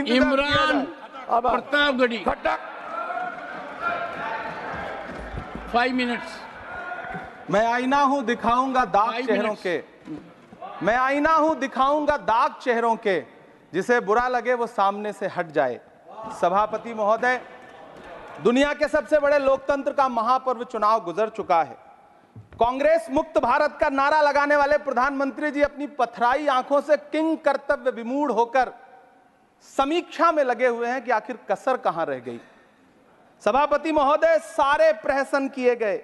Imran Pratapgarhi 5 minutes. मैं आईना हूं दिखाऊंगा दाग चेहरों के, मैं आईना हूं दिखाऊंगा दाग चेहरों के, जिसे बुरा लगे वो सामने से हट जाए। सभापति महोदय, दुनिया के सबसे बड़े लोकतंत्र का महापर्व चुनाव गुजर चुका है। कांग्रेस मुक्त भारत का नारा लगाने वाले प्रधानमंत्री जी अपनी पथराई आंखों से किंग कर्तव्य विमूढ़ होकर समीक्षा में लगे हुए हैं कि आखिर कसर कहां रह गई। सभापति महोदय, सारे प्रहसन किए गए,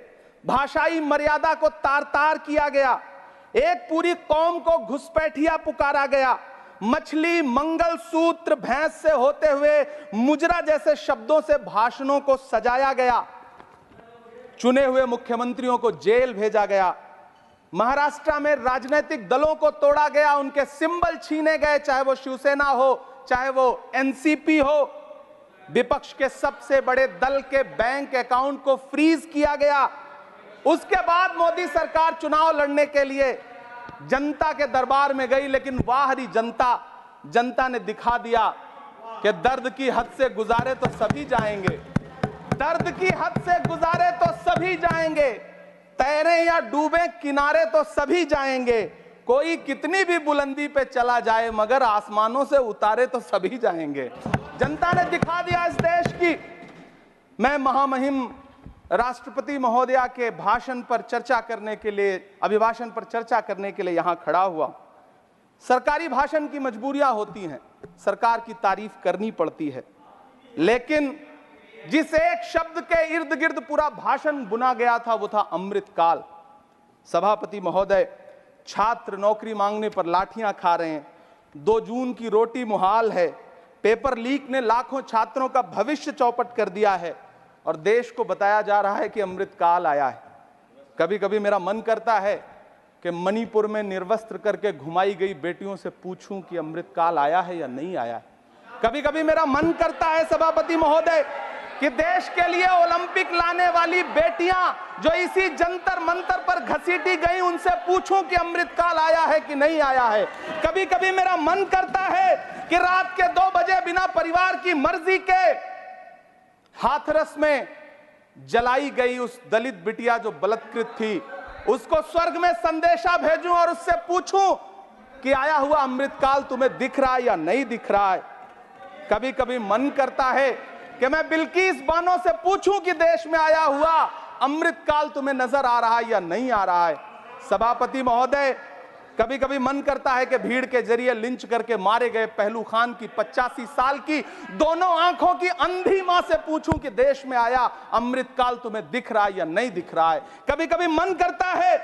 भाषाई मर्यादा को तार तार किया गया, एक पूरी कौम को घुसपैठिया पुकारा गया, मछली, मंगल सूत्र, भैंस से होते हुए मुजरा जैसे शब्दों से भाषणों को सजाया गया, चुने हुए मुख्यमंत्रियों को जेल भेजा गया, महाराष्ट्र में राजनीतिक दलों को तोड़ा गया, उनके सिंबल छीने गए, चाहे वो शिवसेना हो चाहे वो एनसीपी हो, विपक्ष के सबसे बड़े दल के बैंक अकाउंट को फ्रीज किया गया। उसके बाद मोदी सरकार चुनाव लड़ने के लिए जनता के दरबार में गई, लेकिन वाहरी जनता ने दिखा दिया कि दर्द की हद से गुजारे तो सभी जाएंगे, दर्द की हद से गुजारे तो सभी जाएंगे, तैरे या डूबे किनारे तो सभी जाएंगे, कोई कितनी भी बुलंदी पे चला जाए मगर आसमानों से उतारे तो सभी जाएंगे। जनता ने दिखा दिया इस देश की। मैं महामहिम राष्ट्रपति महोदया के भाषण पर चर्चा करने के लिए, अभिभाषण पर चर्चा करने के लिए यहां खड़ा हुआ। सरकारी भाषण की मजबूरियां होती हैं, सरकार की तारीफ करनी पड़ती है, लेकिन जिस एक शब्द के इर्द गिर्द पूरा भाषण बुना गया था वो था अमृतकाल। सभापति महोदय, छात्र नौकरी मांगने पर लाठियां खा रहे हैं, 2 जून की रोटी मुहाल है, पेपर लीक ने लाखों छात्रों का भविष्य चौपट कर दिया है और देश को बताया जा रहा है कि अमृतकाल आया है। कभी कभी मेरा मन करता है कि मणिपुर में निर्वस्त्र करके घुमाई गई बेटियों से पूछूं कि अमृतकाल आया है या नहीं आया है। कभी कभी मेरा मन करता है सभापति महोदय कि देश के लिए ओलंपिक लाने वाली बेटियां जो इसी जंतर मंतर पर घसीटी गई, उनसे पूछूं कि अमृतकाल आया है कि नहीं आया है। कभी कभी मेरा मन करता है कि रात के 2 बजे बिना परिवार की मर्जी के हाथरस में जलाई गई उस दलित बिटिया जो बलात्कृत थी, उसको स्वर्ग में संदेशा भेजूं और उससे पूछूं कि आया हुआ अमृतकाल तुम्हें दिख रहा है या नहीं दिख रहा है। कभी कभी मन करता है कि मैं बिल्किस बानो से पूछूं कि देश में आया हुआ अमृतकाल तुम्हें नजर आ रहा है या नहीं आ रहा है। सभापति महोदय, कभी कभी मन करता है कि भीड़ के जरिए लिंच करके मारे गए पहलू खान की 85 साल की दोनों आंखों की अंधी मां से पूछूं कि देश में आया अमृतकाल तुम्हें दिख रहा है या नहीं दिख रहा है। कभी कभी मन करता है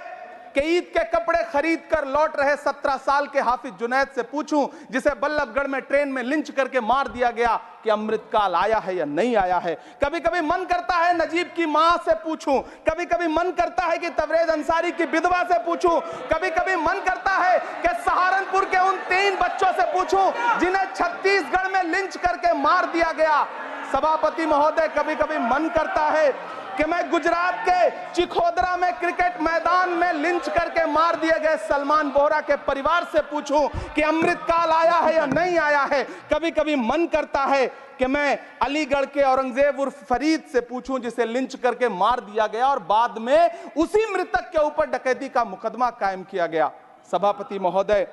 कि ईद के कपड़े खरीद कर लौट रहे 17 साल के हाफिज जुनैद से पूछूं, जिसे बल्लभगढ़ में ट्रेन में लिंच करके मार दिया गया, कि अमृतकाल आया है या नहीं आया है। कभी कभी मन करता है नजीब की मां से पूछूं, कभी कभी मन करता है कि तबरेज अंसारी की विधवा से पूछूं, कभी कभी मन करता है कि सहारनपुर के उन 3 बच्चों से पूछूं जिन्हें छत्तीसगढ़ में लिंच करके मार दिया गया। सभापति महोदय, कभी कभी मन करता है कि मैं गुजरात के चिखोदरा में क्रिकेट मैदान में लिंच करके मार दिए गए सलमान बोहरा के परिवार से पूछूं कि अमृतकाल आया है या नहीं आया है। कभी कभी मन करता है कि मैं अलीगढ़ के औरंगजेब उर्फ फरीद से पूछूं, जिसे लिंच करके मार दिया गया और बाद में उसी मृतक के ऊपर डकैती का मुकदमा कायम किया गया। सभापति महोदय,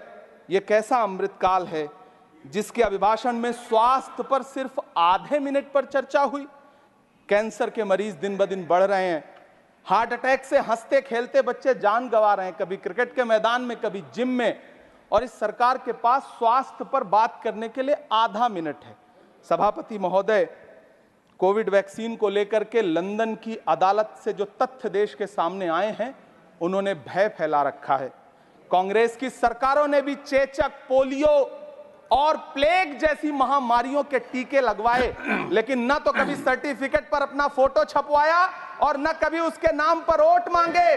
यह कैसा अमृतकाल है जिसके अभिभाषण में स्वास्थ्य पर सिर्फ आधे मिनट पर चर्चा हुई। कैंसर के मरीज दिन ब दिन बढ़ रहे हैं, हार्ट अटैक से हंसते खेलते बच्चे जान गंवा रहे हैं, कभी क्रिकेट के मैदान में कभी जिम में, और इस सरकार के पास स्वास्थ्य पर बात करने के लिए आधा मिनट है। सभापति महोदय, कोविड वैक्सीन को लेकर के लंदन की अदालत से जो तथ्य देश के सामने आए हैं, उन्होंने भय फैला रखा है। कांग्रेस की सरकारों ने भी चेचक, पोलियो और प्लेग जैसी महामारियों के टीके लगवाए, लेकिन न तो कभी सर्टिफिकेट पर अपना फोटो छपवाया और न कभी उसके नाम पर वोट मांगे।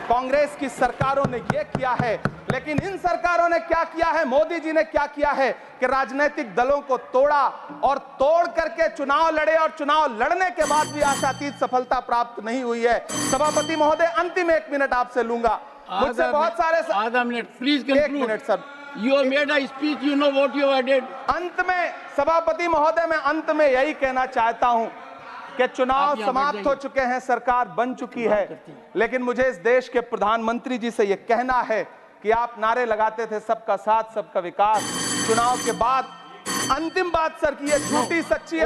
कांग्रेस की सरकारों ने यह किया है, लेकिन इन सरकारों ने क्या किया है, मोदी जी ने क्या किया है कि राजनीतिक दलों को तोड़ा और तोड़ करके चुनाव लड़े, और चुनाव लड़ने के बाद भी आशातीत सफलता प्राप्त नहीं हुई है। सभापति महोदय, अंतिम 1 मिनट आपसे लूंगा, मुझसे बहुत सारे आधा minute please, 1 minute sir, You have made a speech, you know what you have added. अंत में सभापति महोदय, मैं अंत में यही कहना चाहता हूं कि चुनाव आप यहाँ समाप्त बैठ हो जाइए। चुके हैं, सरकार बन चुकी है, करती है। लेकिन मुझे इस देश के प्रधानमंत्री जी से यह कहना है कि आप नारे लगाते थे सबका साथ सबका विकास, चुनाव के बाद अंतिम बात सर की ये झूठी सच्ची